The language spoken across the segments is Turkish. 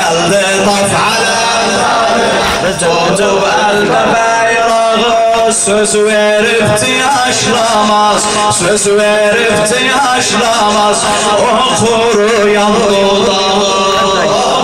geldi taf alemdarı. Tutup elde bayrağı, söz veripti yaşlamaz, söz veripti yaşlamaz. Okuruyan dudağı,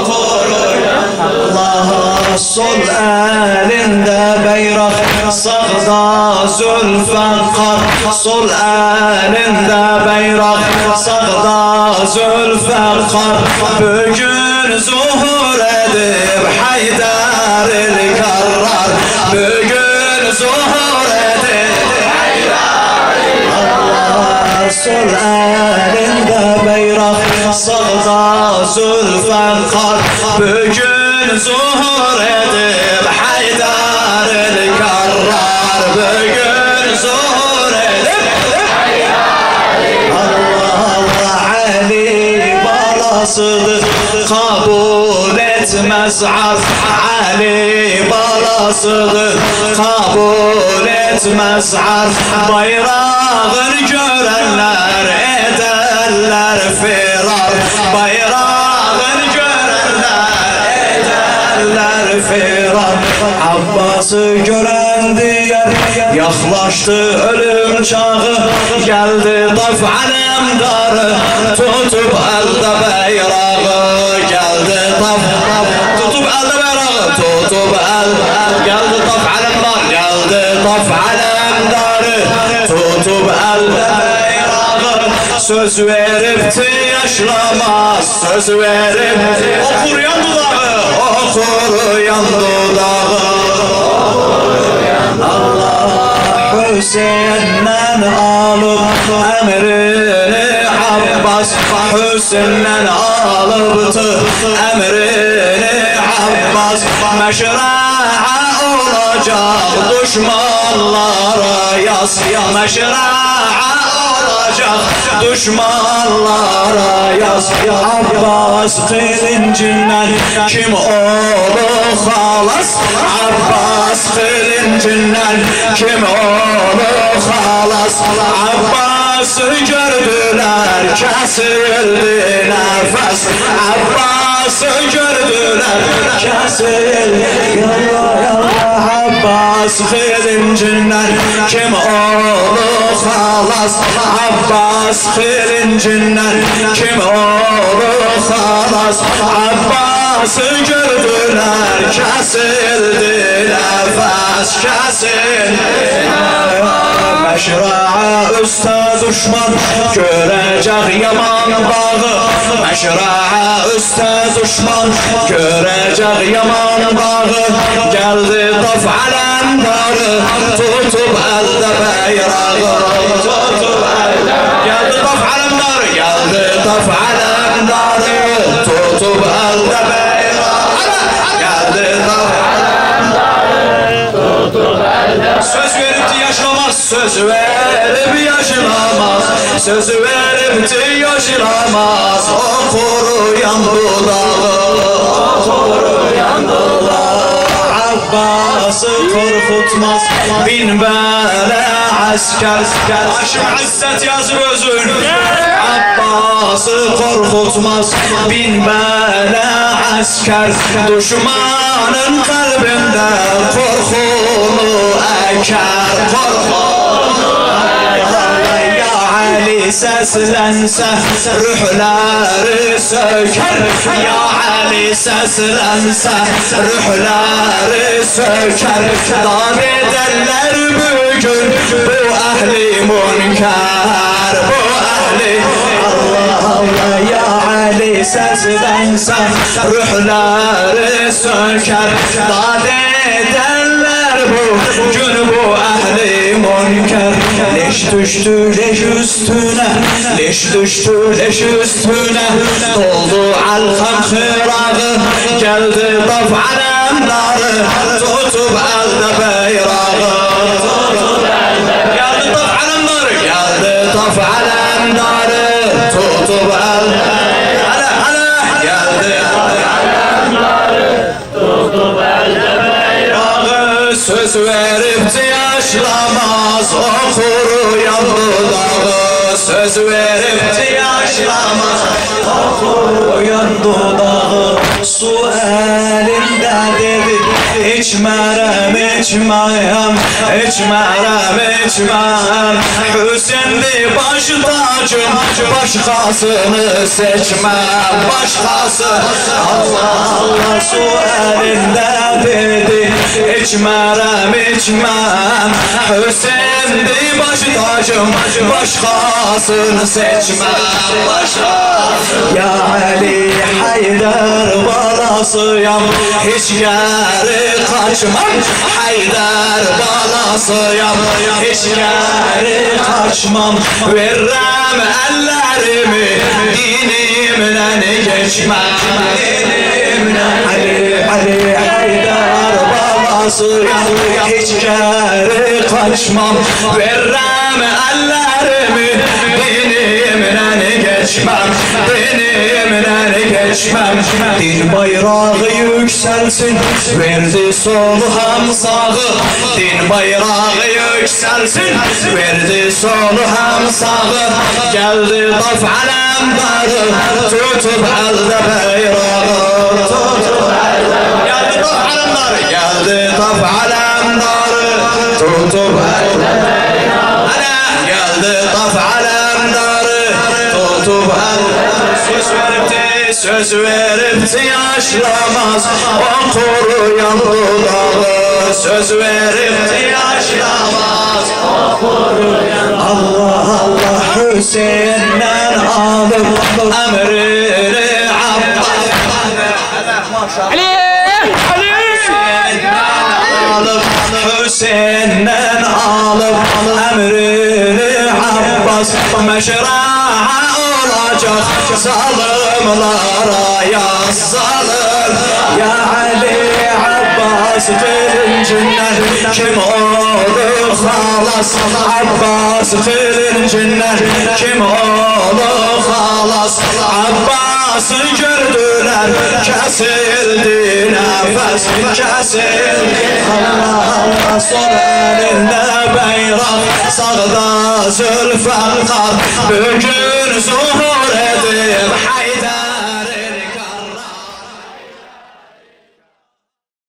okuruyan Allah. Sol elinde bayrak, sağda Zülfekar. Sol elinde bayrak, sağda Zülfekar. Bugün zuhur edip Haydar-ül Karrar. Bugün zuhur edip Haydar-ül Karrar. Sol elinde bayrak, sağda Zülfekar. Bugün zuhur edip Haydar-ül Karrar. Bugün zuhur edip Haydar-ül Karrar. Allah Ali balasıdır, kabul etmez arz. Ali balasıdır, kabul etmez arz. Bayrağını görenler ederler firar. Bayrağını görenler ederler firar. Abbas'ı gören diğer yaklaştı ölüm çağı. Geldi taf alemdarı, tutup elde bayrağı. Geldi taf tutup elde bayrağı, tutup elde. Geldi taf alemdar, geldi taf alemdarı, tutup elde bayrağı. Söz veripti yaşlamaz, söz veripti. Okur yan dudağı, okur yan dudağı. Allah Hüseyin'den alıp emrini Abbas. Hüseyin'den alıptı emrini Abbas. Meşra'a olacak düşmanlara yaz. Meşra'a olacak düşmanlara yaz. Abbas kılıncından kim olur halas? Abbas kılıncından kim olur halas? Abbas'ı gördüler kesildi nefes. Abbas'ı gördüler kesildi. Yallah Abbas kılıncından kim olur halas? Abbas kılıncından kim olur halas? Abbas'ı gördüler kesildi nefes, kesildi. Meşra'a üstte düşman görecek yaman bağı. Meşra'a üstte düşman görecek yaman bağı. Geldi taf alemdarı, tutup elde bayrağı. Tutup elde. Geldi taf alemdarı, geldi taf alemdarı, tutup elde bayrağı. Geldi taf alemdarı, tutup elde. Söz veripti yaşlamaz, söz verip yaşlamaz, söz veripti yaşlamaz. Okuruyan dudağı, okuruyan dudağı. Abbas'ı korkutmaz bin bele asker. Haşim İzzet yazır özün. Abbas'ı korkutmaz bin bele asker. Düşmanın kalbinde korkunu eker, korkunu eker. Ya Ali seslense ruhları söker. Ya Ali seslense ruhları söker. Dar ederler bugün bu ehli münker, bu ehli. Allah Allah ya Ali seslense ruhları söker. Dar ederler bugün bu ehli münker. Leş düştü leş üstüne, leş düştü leş üstüne. Doldu alkan hırağı, geldi taf alemdarı, tutup elde bayrağı. Geldi taf alemdarı, geldi taf alemdarı, tutup elde. Hala hala geldi taf alemdarı, tutup elde bayrağı. Söz veripti yaşlamaz, okuruyan dudağı. Söz veripti yaşlamaz, okuruyan dudağı. su elinde dedi. İçmerem, içmeyem, içmerem, içmem. Hüseyin'di baş tacım, başkasını seçmem. Başkası Allah Allah su elinde dedi. İçmerem, içmem. Hüseyin'di baş tacım, başkasını seçmem. Ya Ali Haydar balasıyam, hiç geri kaçmam. Haydar balasıyam, hiç geri kaçmam. Veririm ellerimi, dinimle geçmem. Ali Haydar balasıyam, hiç geri kaçmam. Veririm ellerimi, dinimle geçmem. Dinimle geçmem. Din bayrağı yükselsin, verdi solu hem sağı. Din bayrağı yükselsin, verdi solu hem sağı. Geldi taf alemdarı, tutup elde bayrağı. Geldi taf alemdarı, geldi taf alemdarı, tutup elde bayrağı. Geldi taf alemdarı, tutup elde. Söz veripti yaşlamaz, o kuruyan dudağı. Söz veripti yaşlamaz, o kuruyan. Allah Allah Hüseyin'den alıp emrini Abbas. Ali! Hüseyin'den alıp emrini Abbas. Meşra'a olacak zalimlara yaz zalim. Ya Ali Abbas kılıncından kim olur halas? Abbas kılıncından kim olur halas? Abbas'ı gördüler kesildi nefes, kesildi. Allah Allah sol elinde bayrak, sağda Zülfikar. Bugün zuhur edip